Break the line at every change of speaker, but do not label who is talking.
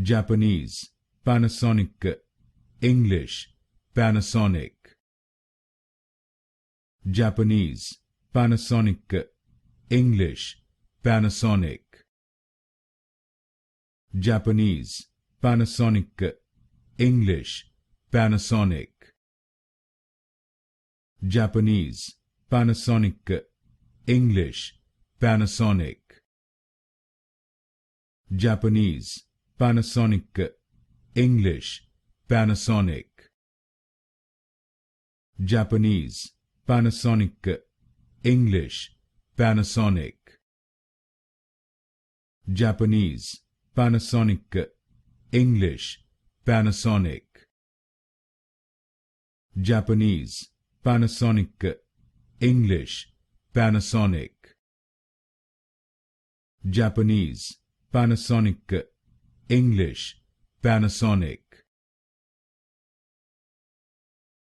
Japanese, Panasonic, English, Panasonic. Japanese, Panasonic, English, Panasonic. Japanese, Panasonic, English, Panasonic. Japanese, Panasonic, English, Panasonic. Japanese, Panasonic, English, Panasonic. Japanese, Panasonic, English, Panasonic. Japanese, Panasonic, English, Panasonic. Japanese, Panasonic, English, Panasonic. Japanese, Panasonic, English, Panasonic.